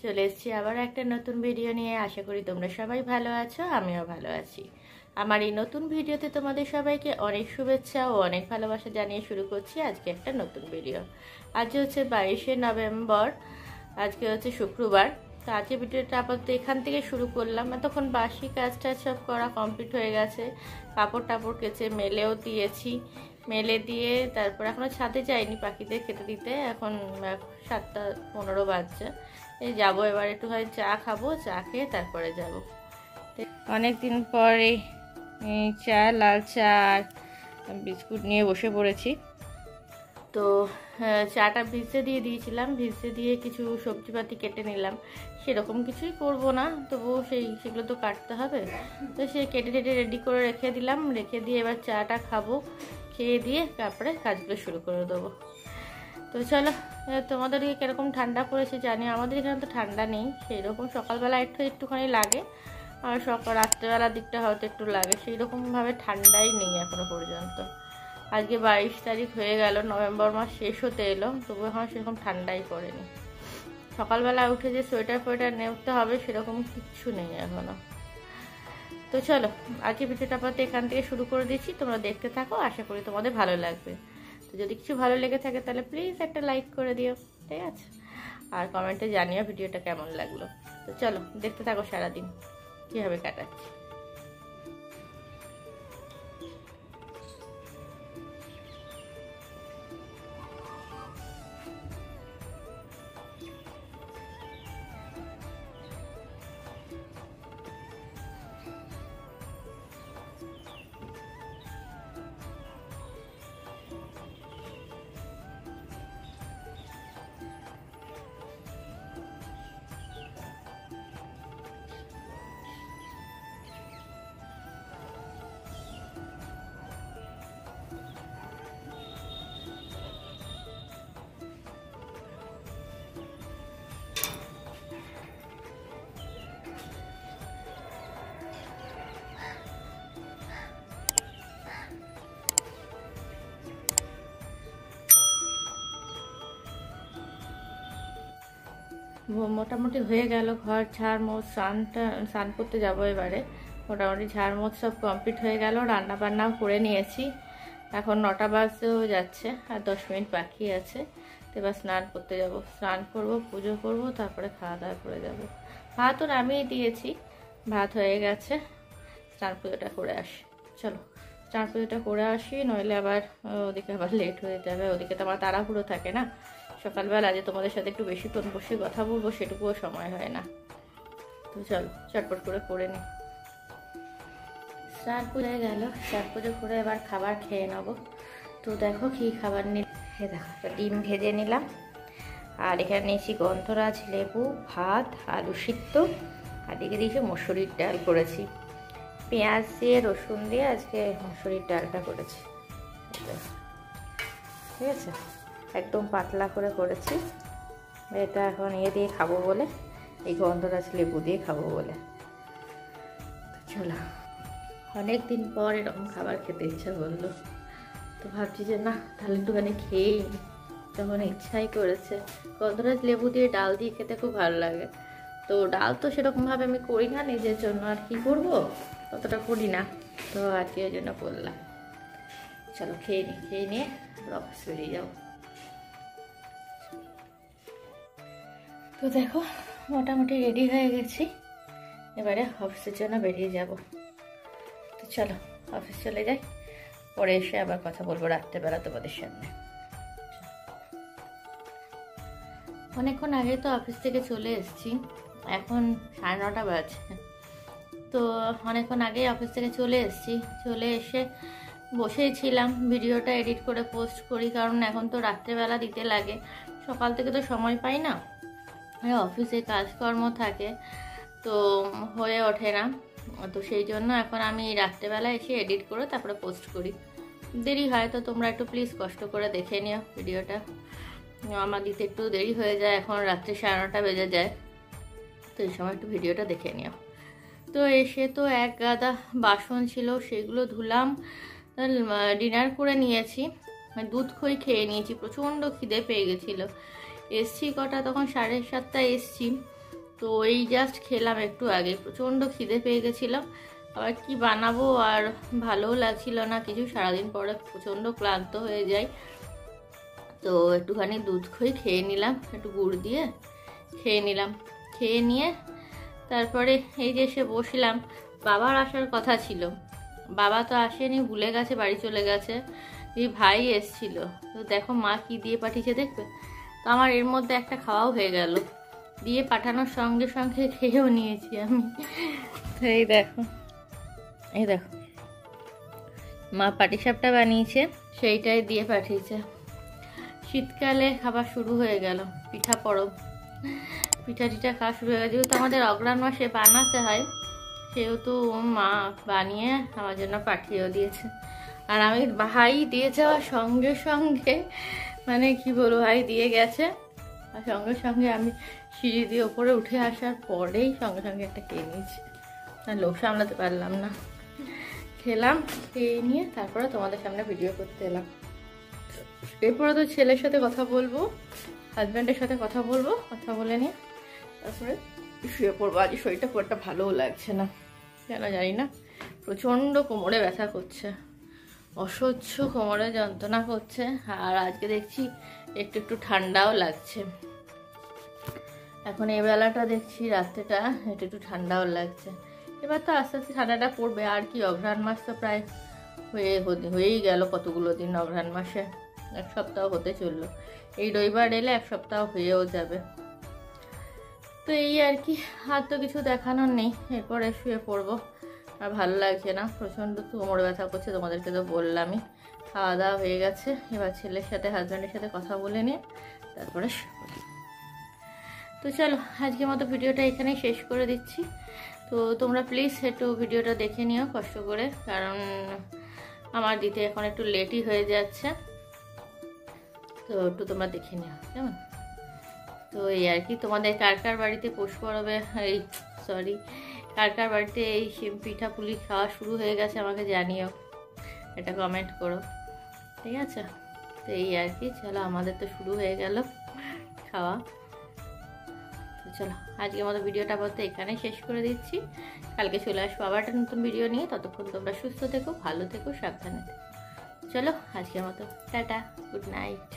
চলে এসেছি আবার একটা নতুন ভিডিও নিয়ে। আশা করি তোমরা সবাই ভালো আছো, আমিও ভালো আছি। আমার এই নতুন ভিডিওতে তোমাদের সবাইকে অনেক শুভেচ্ছা ও অনেক ভালোবাসা জানিয়ে শুরু করছি আজকে একটা নতুন ভিডিও। আজ হচ্ছে 22শে নভেম্বর, আজকে হচ্ছে শুক্রবার। তো আজকে ভিডিওটা আপাতত এখান থেকে শুরু করলাম। তখন বাসি কাজটা সব করা কমপ্লিট হয়ে গেছে, কাপড় টাপড় কেচে মেলেও দিয়েছি। মেলে দিয়ে তারপর এখনও ছাদে যাইনি পাখিদের খেতে দিতে, এখন 7:15 বাজছে। এই যাবো এবার, একটু হয় চা খাবো, চা খেয়ে তারপরে যাব। অনেক দিন পরে চা, লাল চা আর বিস্কুট নিয়ে বসে পড়েছি। তো চাটা ভিজতে দিয়ে দিয়েছিলাম, ভিজতে দিয়ে কিছু সবজিপাতি কেটে নিলাম। সেরকম কিছুই করব না, তবুও সেগুলো তো কাটতে হবে। তো সে কেটে টেটে রেডি করে রেখে দিলাম, রেখে দিয়ে এবার চাটা খাবো, খেয়ে দিয়ে তারপরে কাজগুলো শুরু করে দেবো। তো চলো, তোমাদের দিকে কীরকম ঠান্ডা পড়েছে জানি, আমাদের এখানে তো ঠান্ডা নেই সেই রকম। সকালবেলা একটুখানি লাগে, আর রাত্রেবেলার দিকটা হয়তো একটু লাগে, সেই রকমভাবে ঠান্ডাই নেই এখনো পর্যন্ত। আজকে 22 তারিখ হয়ে গেল, নভেম্বর মাস শেষ হতে এলো, তবু এখন সেরকম ঠান্ডাই পড়েনি। সকালবেলা উঠে যে সোয়েটার ফোয়েটার নেওয়াতে হবে সেরকম কিচ্ছু নেই এখনো। তো চলো, আজকে ভিডিওটা আপাতত এখান থেকে শুরু করে দিচ্ছি, তোমরা দেখতে থাকো, আশা করি তোমাদের ভালো লাগবে। তো যদি কিছু ভালো লেগে থাকে তাহলে প্লিজ একটা লাইক করে দিও, ঠিক আছে? আর কমেন্টে জানিও ভিডিওটা কেমন লাগলো। তো চলো দেখতে থাকো সারাদিন কীভাবে কাটাচ্ছি। মোটামুটি হয়ে গেল, ঘর ঝাড় মোছ, স্নান করতে যাবো এবারে। মোটামুটি ঝাড় মোছ সব কমপ্লিট হয়ে গেল, রান্না বান্নাও করে নিয়েছি। এখন 9টা বাজতেও যাচ্ছে, আর 10 মিনিট বাকি আছে। তো এবার স্নান করতে যাব, স্নান করব, পুজো করব, তারপরে খাওয়া দাওয়া করে যাব। ভাতও নামিয়ে দিয়েছি, ভাত হয়ে গেছে। স্নান পুজোটা করে আসি, চলো স্নান পুজোটা করে আসি, নইলে আবার ওদিকে আবার লেট হয়ে যাবে। ওদিকে তো আমার তাড়াহুড়ো থাকে না, সকালবেলা যে তোমাদের সাথে একটু বেশিক্ষণ বসে কথা বলবো সেটুকুও সময় হয় না। তো চলো চটপট করে নিই। স্নান পুজো হয়ে গেল, স্নান পুজো করে এবার খাবার খেয়ে নেবো। তো দেখো কী খাবার দেখো, একটা ডিম ভেজে নিলাম, আর এখানে নিয়েছি গন্ধরাজ লেবু, ভাত, আলু সিদ্ধ, আর দিকে দিয়েছি মসুরির ডাল করেছি। পেঁয়াজ দিয়ে রসুন দিয়ে আজকে মসুরির ডালটা করেছি, ঠিক আছে? একদম পাতলা করে করেছি। এটা এখন দিয়ে খাবো বলে, এই গন্ধরাজ লেবু দিয়ে খাবো বলে। চলো, অনেক দিন পর এরকম খাবার খেতে ইচ্ছা করলো, তো ভাবছি যে না তাহলে একটুখানি খেয়েই, তখন ইচ্ছাই করেছে। গন্ধরাজ লেবু দিয়ে ডাল দিয়ে খেতে খুব ভালো লাগে। তো ডাল তো সেরকমভাবে আমি করি না নিজের জন্য, আর কি করবো, অতটা করি না, তো আজকে ওই জন্য করলাম। চলো খেয়ে নিয়ে অফিস বেরিয়ে যাবো। তো দেখো মোটামুটি রেডি হয়ে গেছি, এবারে অফিসের জন্য বেরিয়ে যাব। তো চলো অফিস চলে যাই, পরে এসে আবার কথা বলবো রাত্রেবেলা তোমাদের সামনে। অনেকক্ষণ আগে তো অফিস থেকে চলে এসেছি, এখন 9:30 বাজে। তো অনেকক্ষণ আগে অফিস থেকে চলে এসেছি, চলে এসে বসেই ছিলাম, ভিডিওটা এডিট করে পোস্ট করি, কারণ এখন তো রাত্রেবেলা দিতে লাগে, সকাল থেকে তো সময় পাই না, অফিসে কাজকর্ম থাকে, তো হয়ে ওঠে না। তো সেই জন্য এখন আমি রাত্রেবেলা এসে এডিট করে তারপরে পোস্ট করি। দেরি হয়, তো তোমরা একটু প্লিজ কষ্ট করে দেখে নিও ভিডিওটা, আমার দিতে একটু দেরি হয়ে যায়, এখন রাত্রে 9:30 বেজে যায়, তো এই সময় একটু ভিডিওটা দেখে নিও। তো এসে তো এক গাদা বাসন ছিল, সেগুলো ধুলাম, ডিনার করে নিয়েছি, দুধ খই খেয়ে নিয়েছি, প্রচণ্ড খিদে পেয়ে গেছিলো। এসছি কটা, তখন 7:30 এসছি। তো এই জাস্ট খেলাম একটু আগে, প্রচণ্ড খিদে পেয়ে গেছিলাম। আবার কি বানাবো, আর ভালোও লাগছিল না কিছু, সারাদিন পরে প্রচণ্ড ক্লান্ত হয়ে যায়। তো একটুখানি দুধ খই খেয়ে নিলাম, একটু গুড় দিয়ে খেয়ে নিলাম। খেয়ে নিয়ে তারপরে এই যে এসে বসলাম। বাবার আসার কথা ছিল, বাবা তো আসেনি, ভুলে গেছে, বাড়ি চলে গেছে। এই ভাই এসছিল। তো দেখো মা কি দিয়ে পাঠিয়েছে দেখবে। তো আমার এর মধ্যে একটা খাওয়াও হয়ে গেল, দিয়ে পাঠানোর সঙ্গে সঙ্গে খেয়েও নিয়েছি আমি। এই দেখো, এই দেখো মা পাটিসাপটা বানিয়েছে, সেইটাই দিয়ে পাঠিয়েছে। শীতকালে খাবার শুরু হয়ে গেল, পিঠা পরব, পিঠা টিঠা খাওয়া শুরু হয়ে গেছে। যেহেতু আমাদের অগ্রহায়ণ মাসে বানাতে হয়, সেহেতু মা বানিয়ে আমার জন্য পাঠিয়েও দিয়েছে। আর আমি ভাই দিয়ে যাওয়ার সঙ্গে সঙ্গে, মানে কি বলবো, ভাই দিয়ে গেছে আর সঙ্গে সঙ্গে আমি সিঁড়ি দিয়ে ওপরে উঠে আসার পরেই সঙ্গে সঙ্গে একটা খেয়ে নিয়েছি। আর লোভ সামলাতে পারলাম না, খেলাম। খেয়ে নিয়ে তারপরে তোমাদের সামনে ভিডিও করতে এলাম। এরপরে তো ছেলের সাথে কথা বলবো, হাজব্যান্ডের সাথে কথা বলবো, কথা বলে নিয়ে তারপরে শুয়ে পড়বো। আজ শরীরটা খুব একটা ভালোও লাগছে না, কেন জানি না, প্রচণ্ড কোমরে ব্যথা করছে, অসহ্য কোমরে যন্ত্রণা করছে। আর আজকে দেখছি একটু একটু ঠান্ডাও লাগছে। এখন এই বেলাটা দেখছি, রাত্রেটা একটু একটু ঠান্ডাও লাগছে। এবার তো আস্তে আস্তে ঠান্ডাটা পড়বে। আর কি, অঘ্রাণ মাস তো প্রায় হয়েই গেল, কতগুলো দিন অঘ্রাণ মাসে, 1 সপ্তাহ হতে চললো। এই রবিবার এলে 1 সপ্তাহ হয়েও যাবে। তো এই আর কি, আর তো কিছু দেখানোর নেই। এরপরে শুয়ে পড়বো, আর ভালো লাগছে না, প্রচণ্ড কোমর ব্যথা করছে, তোমাদেরকে তো বললামই। খাওয়া দাওয়া হয়ে গেছে, এবার ছেলের সাথে হাজব্যান্ডের সাথে কথা বলে নিয়ে তারপরে শুয়ে পড়ি। তো চলো আজকের মতো ভিডিওটা এখানেই শেষ করে দিচ্ছি। তো তোমরা প্লিজ একটু ভিডিওটা দেখে নিও কষ্ট করে, কারণ আমার দিতে এখন একটু লেটই হয়ে যাচ্ছে। তো একটু তোমরা দেখে নিও কেমন। তো এই আর কি, তোমাদের কার কার বাড়িতে পৌষ পরবে, কার কার বাড়িতে এই পিঠা পুলি খাওয়া শুরু হয়ে গেছে আমাকে জানিও, এটা কমেন্ট করো, ঠিক আছে। তো এই আর কি, চলো আমাদের তো শুরু হয়ে গেল খাওয়া। তো চলো আজকের মতো ভিডিওটা আপাতত এখানে শেষ করে দিচ্ছি। কালকে চলে আসবো আবার একটা নতুন ভিডিও নিয়ে। ততক্ষণ তোমরা সুস্থ থেকো, ভালো থেকো, সাবধানে থেকো। চলো আজকের মতো টাটা, গুড নাইট।